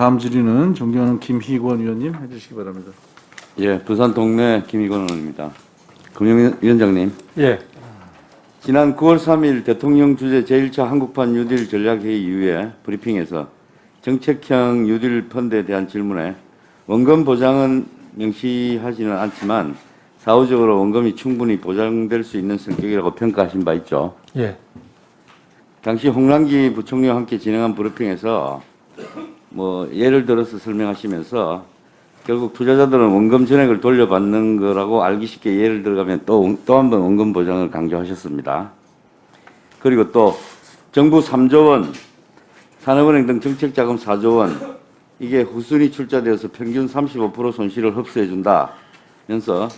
다음 질의는 존경하는 김희권 의원님 해주시기 바랍니다. 예, 부산 동네 김희권 의원입니다. 금융위원장님, 예, 지난 9월 3일 대통령 주재 제1차 한국판 뉴딜 전략회의 이후에 브리핑에서 정책형 뉴딜 펀드에 대한 질문에 원금 보장은 명시하지는 않지만 사후적으로 원금이 충분히 보장될 수 있는 성격이라고 평가하신 바 있죠. 예, 당시 홍남기 부총리와 함께 진행한 브리핑에서 예를 들어서 설명하시면서 결국 투자자들은 원금 전액을 돌려받는 거라고 알기 쉽게 예를 들어가면 또 한 번 원금 보장을 강조하셨습니다. 그리고 또 정부 3조 원, 산업은행 등 정책자금 4조 원, 이게 후순위 출자되어서 평균 35% 손실을 흡수해 준다면서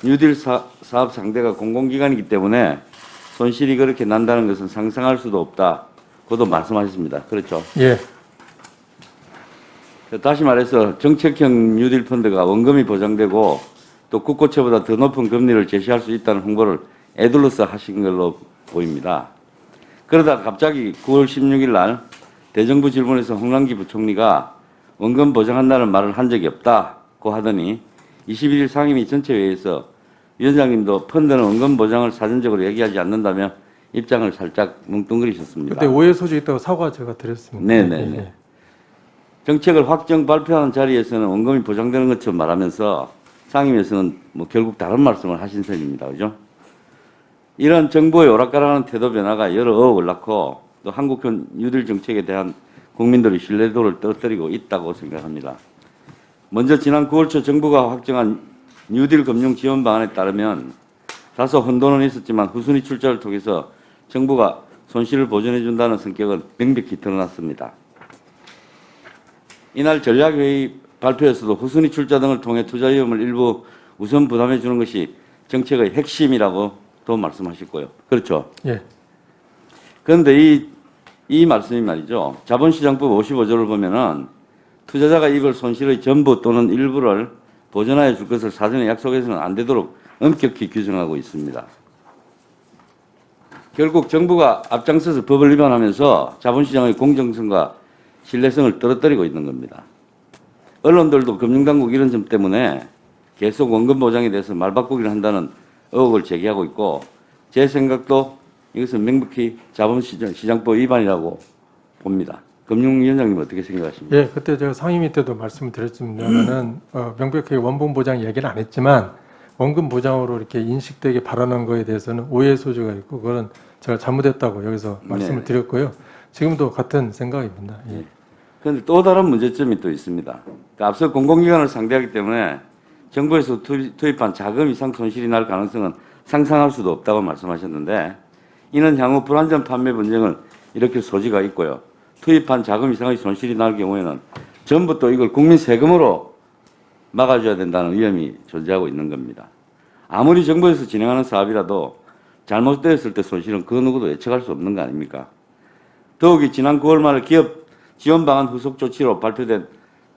뉴딜 사업 상대가 공공기관이기 때문에 손실이 그렇게 난다는 것은 상상할 수도 없다. 그것도 말씀하셨습니다. 그렇죠? 예, 다시 말해서 정책형 뉴딜 펀드가 원금이 보장되고 또 국고채보다 더 높은 금리를 제시할 수 있다는 홍보를 애둘러서 하신 걸로 보입니다. 그러다 갑자기 9월 16일 날 대정부 질문에서 홍남기 부총리가 원금 보장한다는 말을 한 적이 없다고 하더니 21일 상임위 전체회의에서 위원장님도 펀드는 원금 보장을 사전적으로 얘기하지 않는다며 입장을 살짝 뭉뚱그리셨습니다. 그때 오해 소지 있다고 사과 제가 드렸습니다. 네네네. 예, 정책을 확정 발표하는 자리에서는 원금이 보장되는 것처럼 말하면서 상임위에서는 결국 다른 말씀을 하신 셈입니다. 그죠? 이런 정부의 오락가락하는 태도 변화가 여러 의혹을 낳고 또 한국형 뉴딜 정책에 대한 국민들의 신뢰도를 떨어뜨리고 있다고 생각합니다. 먼저 지난 9월 초 정부가 확정한 뉴딜 금융 지원 방안에 따르면 다소 혼돈은 있었지만 후순위 출자를 통해서 정부가 손실을 보전해 준다는 성격은 명백히 드러났습니다. 이날 전략회의 발표에서도 후순위 출자 등을 통해 투자 위험을 일부 우선 부담해 주는 것이 정책의 핵심이라고도 말씀하셨고요. 그렇죠? 예, 그런데 이 말씀이 말이죠. 자본시장법 55조를 보면은 투자자가 입을 손실의 전부 또는 일부를 보전하여 줄 것을 사전에 약속해서는 안 되도록 엄격히 규정하고 있습니다. 결국 정부가 앞장서서 법을 위반하면서 자본시장의 공정성과 신뢰성을 떨어뜨리고 있는 겁니다. 언론들도 금융당국 이런 점 때문에 계속 원금 보장에 대해서 말바꾸기를 한다는 의혹을 제기하고 있고 제 생각도 이것은 명백히 자본시장법 위반이라고 봅니다. 금융위원장님 어떻게 생각하십니까? 예, 그때 제가 상임위 때도 말씀을 드렸습니다만은 명백하게 원금 보장 얘기는 안 했지만 원금 보장으로 이렇게 인식되게 발언한 거에 대해서는 오해 소지가 있고 그거는 제가 잘못했다고 여기서 말씀을 드렸고요. 지금도 같은 생각입니다. 예. 그런데 또 다른 문제점이 또 있습니다. 그러니까 앞서 공공기관을 상대하기 때문에 정부에서 투입한 자금 이상 손실이 날 가능성은 상상할 수도 없다고 말씀하셨는데 이는 향후 불안전 판매 분쟁을 일으킬 소지가 있고요. 투입한 자금 이상의 손실이 날 경우에는 전부 또 이걸 국민 세금으로 막아줘야 된다는 위험이 존재하고 있는 겁니다. 아무리 정부에서 진행하는 사업이라도 잘못되었을 때 손실은 그 누구도 예측할 수 없는 거 아닙니까? 더욱이 지난 9월 말 기업 지원 방안 후속 조치로 발표된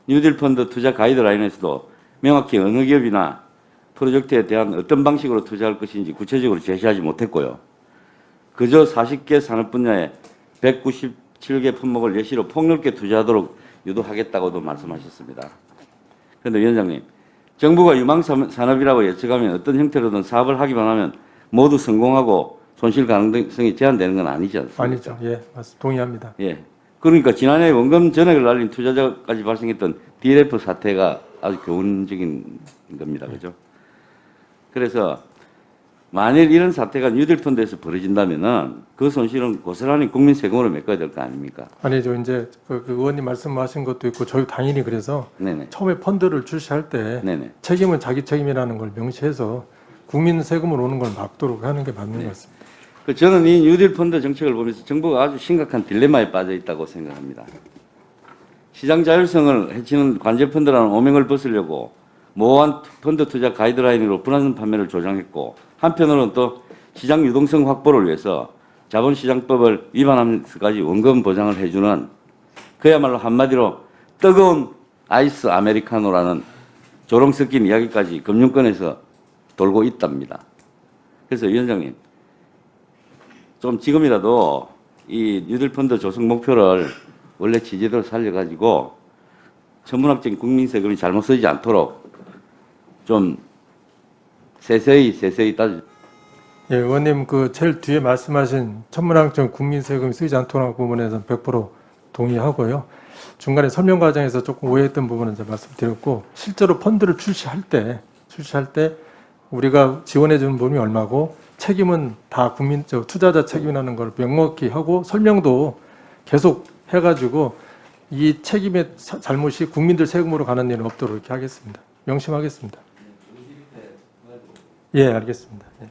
뉴딜 펀드 투자 가이드라인에서도 명확히 어느 기업이나 프로젝트에 대한 어떤 방식으로 투자할 것인지 구체적으로 제시하지 못했고요. 그저 40개 산업 분야에 197개 품목을 예시로 폭넓게 투자하도록 유도하겠다고도 말씀하셨습니다. 그런데 위원장님, 정부가 유망산업이라고 예측하면 어떤 형태로든 사업을 하기만 하면 모두 성공하고 손실 가능성이 제한되는 건 아니지 않습니까? 아니죠. 예, 동의합니다. 예. 그러니까 지난해 원금 전액을 날린 투자자까지 발생했던 DLF 사태가 아주 교훈적인 겁니다. 그죠? 그래서 만일 이런 사태가 뉴딜 펀드에서 벌어진다면은 그 손실은 고스란히 국민 세금으로 메꿔야 될 거 아닙니까? 아니죠. 이제 그 의원님 말씀하신 것도 있고 저희 당연히 그래서 네네. 처음에 펀드를 출시할 때 네네. 책임은 자기 책임이라는 걸 명시해서 국민 세금으로 오는 걸 막도록 하는 게 맞는 것 같습니다. 저는 이 뉴딜 펀드 정책을 보면서 정부가 아주 심각한 딜레마에 빠져 있다고 생각합니다. 시장 자율성을 해치는 관제 펀드라는 오명을 벗으려고 모호한 펀드 투자 가이드라인으로 분할 판매를 조장했고 한편으로는 또 시장 유동성 확보를 위해서 자본시장법을 위반하면서까지 원금 보장을 해주는 그야말로 한마디로 뜨거운 아이스 아메리카노라는 조롱 섞인 이야기까지 금융권에서 돌고 있답니다. 그래서 위원장님, 좀 지금이라도 이 뉴딜 펀드 조성 목표를 원래 취지대로 살려가지고 천문학적인 국민 세금이 잘못 쓰이지 않도록 좀 세세히 따져. 예, 의원님 그 제일 뒤에 말씀하신 천문학적 국민 세금이 쓰이지 않도록 부분에서는 100% 동의하고요. 중간에 설명 과정에서 조금 오해했던 부분은 제가 말씀드렸고 실제로 펀드를 출시할 때 우리가 지원해 주는 부분이 얼마고 책임은 다 투자자 책임이라는 걸 명확히 하고 설명도 계속 해가지고 이 책임의 잘못이 국민들 세금으로 가는 일은 없도록 이렇게 하겠습니다. 명심하겠습니다. 예, 알겠습니다. 예.